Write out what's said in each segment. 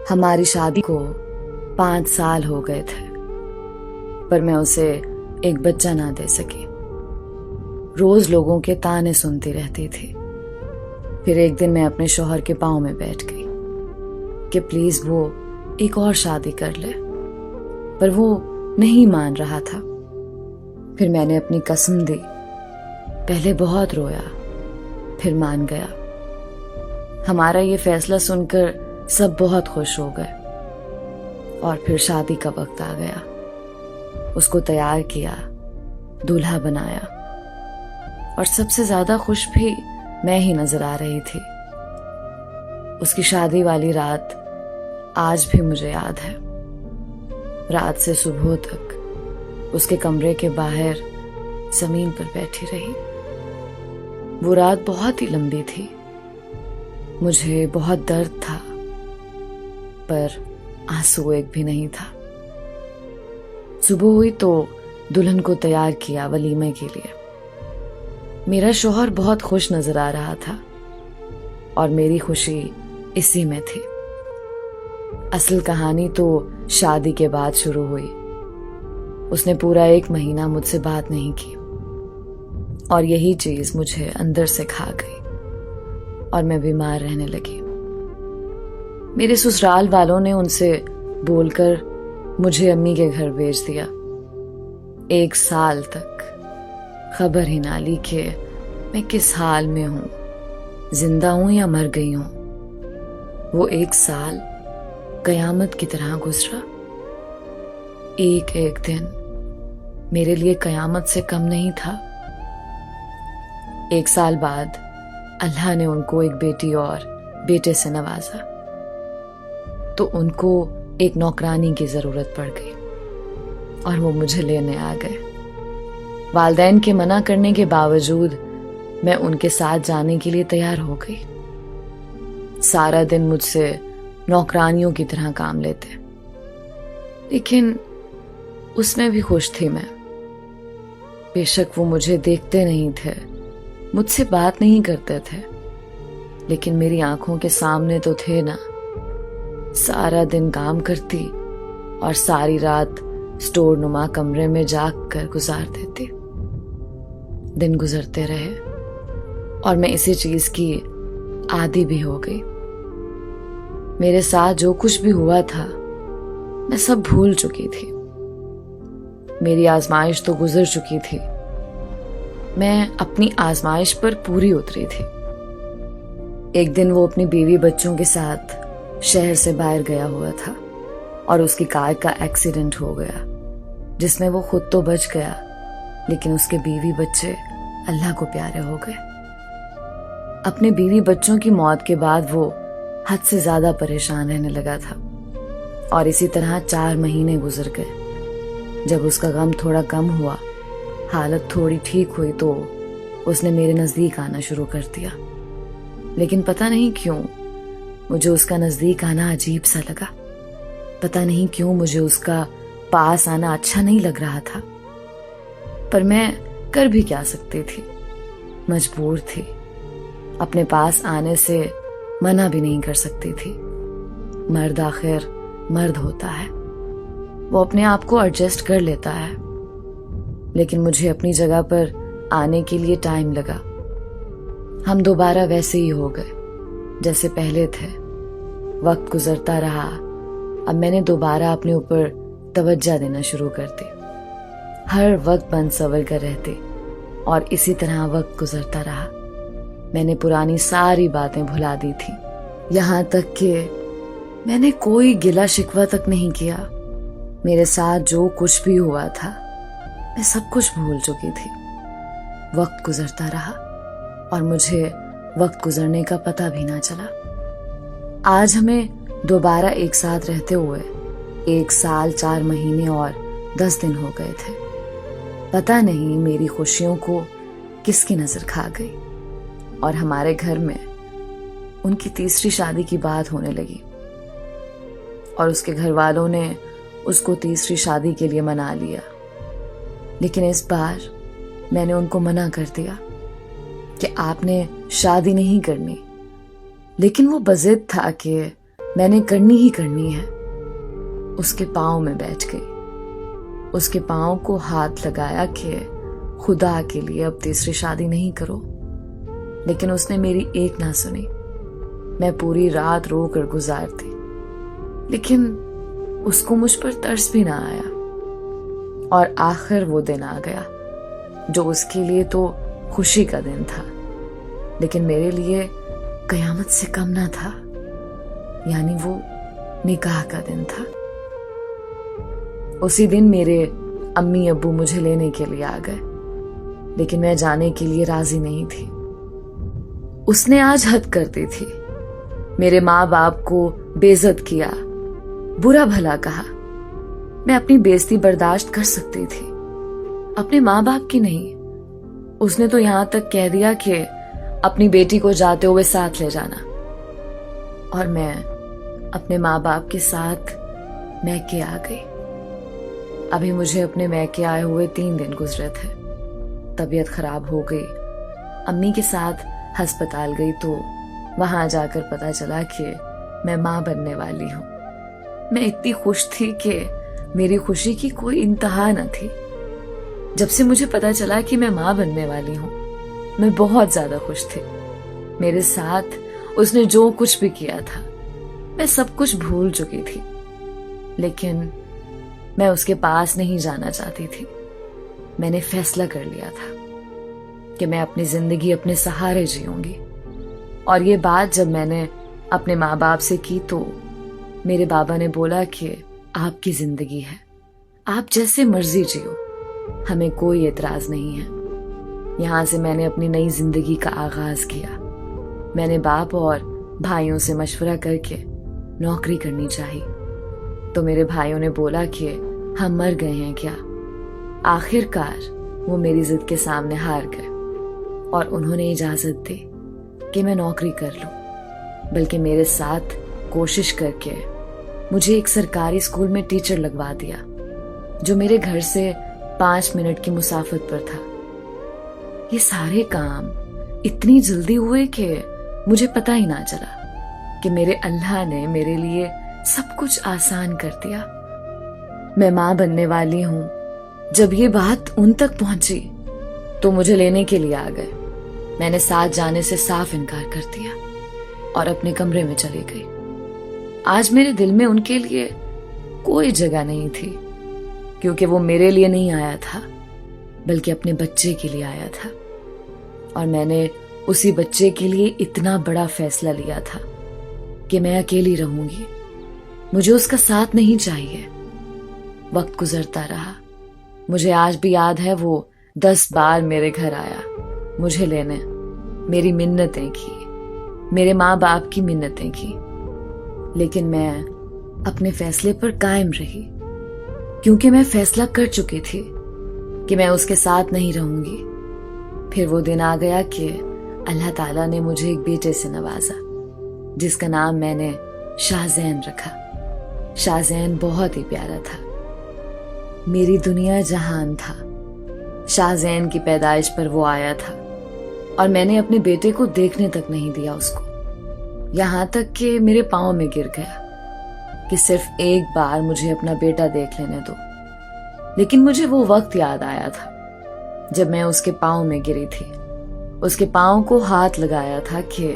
हमारी शादी को 5 साल हो गए थे, पर मैं उसे एक बच्चा ना दे सकी। रोज लोगों के ताने सुनती रहती थी। फिर एक दिन मैं अपने शौहर के पांव में बैठ गई कि प्लीज वो एक और शादी कर ले, पर वो नहीं मान रहा था। फिर मैंने अपनी कसम दी। पहले बहुत रोया, फिर मान गया। हमारा ये फैसला सुनकर सब बहुत खुश हो गए। और फिर शादी का वक्त आ गया। उसको तैयार किया, दूल्हा बनाया, और सबसे ज्यादा खुश भी मैं ही नजर आ रही थी। उसकी शादी वाली रात आज भी मुझे याद है। रात से सुबह तक उसके कमरे के बाहर जमीन पर बैठी रही। वो रात बहुत ही लंबी थी। मुझे बहुत दर्द था, पर आंसू एक भी नहीं था। सुबह हुई तो दुल्हन को तैयार किया वलीमे के लिए। मेरा शौहर बहुत खुश नजर आ रहा था और मेरी खुशी इसी में थी। असल कहानी तो शादी के बाद शुरू हुई। उसने पूरा 1 महीना मुझसे बात नहीं की और यही चीज मुझे अंदर से खा गई और मैं बीमार रहने लगी। मेरे ससुराल वालों ने उनसे बोलकर मुझे अम्मी के घर भेज दिया। 1 साल तक खबर ही ना ली कि मैं किस हाल में हूं, जिंदा हूं या मर गई हूं। वो 1 साल कयामत की तरह गुजरा। एक एक दिन मेरे लिए कयामत से कम नहीं था। 1 साल बाद अल्लाह ने उनको एक बेटी और बेटे से नवाजा, तो उनको एक नौकरानी की जरूरत पड़ गई और वो मुझे लेने आ गए। वालिदैन के मना करने के बावजूद मैं उनके साथ जाने के लिए तैयार हो गई। सारा दिन मुझसे नौकरानियों की तरह काम लेते, लेकिन उसमें भी खुश थी मैं। बेशक वो मुझे देखते नहीं थे, मुझसे बात नहीं करते थे, लेकिन मेरी आंखों के सामने तो थे ना। सारा दिन काम करती और सारी रात स्टोर नुमा कमरे में जाग कर गुजार देती। दिन गुजरते रहे और मैं इसी चीज की आदी भी हो गई। मेरे साथ जो कुछ भी हुआ था मैं सब भूल चुकी थी। मेरी आजमाइश तो गुजर चुकी थी। मैं अपनी आजमाइश पर पूरी उतरी थी। एक दिन वो अपनी बीवी बच्चों के साथ शहर से बाहर गया हुआ था और उसकी कार का एक्सीडेंट हो गया, जिसमें वो खुद तो बच गया, लेकिन उसके बीवी बच्चे अल्लाह को प्यारे हो गए। अपने बीवी बच्चों की मौत के बाद वो हद से ज्यादा परेशान रहने लगा था और इसी तरह 4 महीने गुजर गए। जब उसका गम थोड़ा कम हुआ, हालत थोड़ी ठीक हुई, तो उसने मेरे नजदीक आना शुरू कर दिया। लेकिन पता नहीं क्यों मुझे उसका नजदीक आना अजीब सा लगा। पता नहीं क्यों मुझे उसका पास आना अच्छा नहीं लग रहा था, पर मैं कर भी क्या सकती थी। मजबूर थी। अपने पास आने से मना भी नहीं कर सकती थी। मर्द आखिर मर्द होता है, वो अपने आप को एडजस्ट कर लेता है। लेकिन मुझे अपनी जगह पर आने के लिए टाइम लगा। हम दोबारा वैसे ही हो गए जैसे पहले थे। वक्त गुजरता रहा। अब मैंने दोबारा अपने ऊपर तवज्जो देना शुरू कर दी। हर वक्त बंद सवर कर रहती और इसी तरह वक्त गुजरता रहा। मैंने पुरानी सारी बातें भुला दी थी, यहाँ तक कि मैंने कोई गिला शिकवा तक नहीं किया। मेरे साथ जो कुछ भी हुआ था मैं सब कुछ भूल चुकी थी। वक्त गुजरता रहा और मुझे वक्त गुजरने का पता भी ना चला। आज हमें दोबारा एक साथ रहते हुए 1 साल 4 महीने और 10 दिन हो गए थे। पता नहीं मेरी खुशियों को किसकी नजर खा गई और हमारे घर में उनकी तीसरी शादी की बात होने लगी और उसके घर वालों ने उसको तीसरी शादी के लिए मना लिया। लेकिन इस बार मैंने उनको मना कर दिया कि आपने शादी नहीं करनी। लेकिन वो बजिद था कि मैंने करनी ही करनी है। उसके पाँव में बैठ गई, उसके पाँव को हाथ लगाया कि खुदा के लिए अब तीसरी शादी नहीं करो। लेकिन उसने मेरी एक ना सुनी। मैं पूरी रात रो कर गुजारती, लेकिन उसको मुझ पर तरस भी ना आया। और आखिर वो दिन आ गया जो उसके लिए तो खुशी का दिन था, लेकिन मेरे लिए कयामत से कम ना था। यानी वो निकाह का दिन था। उसी दिन मेरे अम्मी अब्बू मुझे लेने के लिए आ गए, लेकिन मैं जाने के लिए राजी नहीं थी। उसने आज हद कर दी थी। मेरे माँ बाप को बेइज्जत किया, बुरा भला कहा। मैं अपनी बेइज्जती बर्दाश्त कर सकती थी, अपने माँ बाप की नहीं। उसने तो यहां तक कह दिया कि अपनी बेटी को जाते हुए साथ ले जाना। और मैं अपने माँ बाप के साथ मैके आ गई। अभी मुझे अपने मैके आए हुए 3 दिन गुजरे थे। तबीयत खराब हो गई, अम्मी के साथ अस्पताल गई तो वहां जाकर पता चला कि मैं माँ बनने वाली हूँ। मैं इतनी खुश थी कि मेरी खुशी की कोई इंतहा न थी। जब से मुझे पता चला कि मैं माँ बनने वाली हूँ, मैं बहुत ज्यादा खुश थी। मेरे साथ उसने जो कुछ भी किया था, मैं सब कुछ भूल चुकी थी। लेकिन मैं उसके पास नहीं जाना चाहती थी। मैंने फैसला कर लिया था कि मैं अपनी जिंदगी अपने सहारे जीऊंगी। और ये बात जब मैंने अपने माँ बाप से की तो मेरे बाबा ने बोला कि आपकी जिंदगी है, आप जैसे मर्जी जियो, हमें कोई एतराज नहीं है। यहां से मैंने अपनी नई जिंदगी का आगाज किया। मैंने बाप और भाइयों से मशवरा करके नौकरी करनी चाहिए। तो मेरे भाइयों ने बोला कि हम मर गए हैं क्या। आखिरकार वो मेरी जिद के सामने हार गए और उन्होंने इजाजत दी कि मैं नौकरी कर लूं, बल्कि मेरे साथ कोशिश करके मुझे एक सरकारी स्कूल में टीचर लगवा दिया, जो मेरे घर से 5 मिनट की मुसाफत पर था। ये सारे काम इतनी जल्दी हुए कि मुझे पता ही ना चला कि मेरे अल्लाह ने मेरे लिए सब कुछ आसान कर दिया। मैं माँ बनने वाली हूँ। जब ये बात उन तक पहुंची तो मुझे लेने के लिए आ गए। मैंने साथ जाने से साफ इनकार कर दिया और अपने कमरे में चली गई। आज मेरे दिल में उनके लिए कोई जगह नहीं थी, क्योंकि वो मेरे लिए नहीं आया था, बल्कि अपने बच्चे के लिए आया था। और मैंने उसी बच्चे के लिए इतना बड़ा फैसला लिया था कि मैं अकेली रहूंगी, मुझे उसका साथ नहीं चाहिए। वक्त गुजरता रहा। मुझे आज भी याद है वो 10 बार मेरे घर आया मुझे लेने, मेरी मिन्नतें की, मेरे माँ बाप की मिन्नतें की। लेकिन मैं अपने फैसले पर कायम रही, क्योंकि मैं फैसला कर चुकी थी कि मैं उसके साथ नहीं रहूंगी। फिर वो दिन आ गया कि अल्लाह ताला ने मुझे एक बेटे से नवाजा, जिसका नाम मैंने शाहजैन रखा। शाहजैन बहुत ही प्यारा था, मेरी दुनिया जहान था। शाहजैन की पैदाइश पर वो आया था और मैंने अपने बेटे को देखने तक नहीं दिया उसको, यहां तक कि मेरे पांव में गिर गया कि सिर्फ एक बार मुझे अपना बेटा देख लेने दो। लेकिन मुझे वो वक्त याद आया था जब मैं उसके पांव में गिरी थी, उसके पांव को हाथ लगाया था कि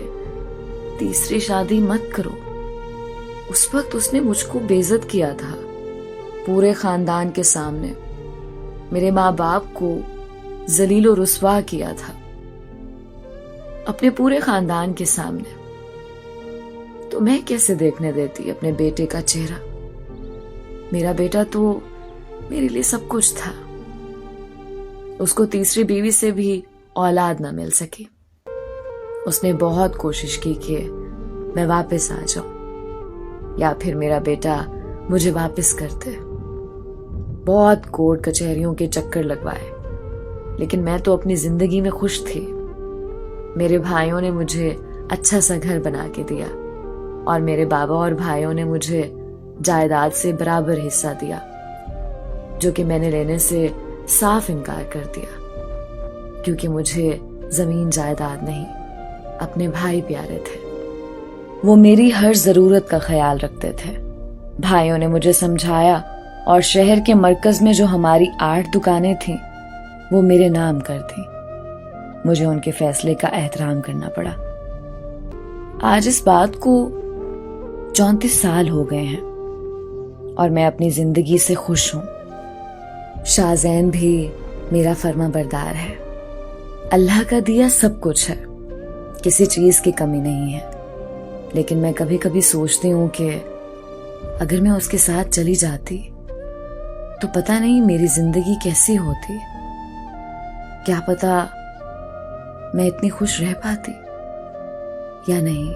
तीसरी शादी मत करो। उस वक्त उसने मुझको बेइज्जत किया था पूरे खानदान के सामने, मेरे माँ बाप को जलील और रुस्वा किया था अपने पूरे खानदान के सामने। तो मैं कैसे देखने देती अपने बेटे का चेहरा। मेरा बेटा तो मेरे लिए सब कुछ था। उसको तीसरी बीवी से भी औलाद ना मिल सकी। उसने बहुत कोशिश की कि मैं वापस आ जाऊं या फिर मेरा बेटा मुझे वापस कर दे। बहुत कोर्ट कचहरियों के चक्कर लगवाए, लेकिन मैं तो अपनी जिंदगी में खुश थी। मेरे भाइयों ने मुझे अच्छा सा घर बना के दिया और मेरे बाबा और भाइयों ने मुझे जायदाद से बराबर हिस्सा दिया, जो कि मैंने लेने से साफ इनकार कर दिया, क्योंकि मुझे जमीन जायदाद नहीं, अपने भाई प्यारे थे। वो मेरी हर जरूरत का ख्याल रखते थे। भाइयों ने मुझे समझाया और शहर के मरकज में जो हमारी 8 दुकानें थीं वो मेरे नाम कर दी। मुझे उनके फैसले का एहतराम करना पड़ा। आज इस बात को 34 साल हो गए हैं और मैं अपनी जिंदगी से खुश हूं। शाहजैन भी मेरा फर्माबरदार है। अल्लाह का दिया सब कुछ है, किसी चीज की कमी नहीं है। लेकिन मैं कभी कभी सोचती हूँ कि अगर मैं उसके साथ चली जाती तो पता नहीं मेरी जिंदगी कैसी होती। क्या पता मैं इतनी खुश रह पाती या नहीं।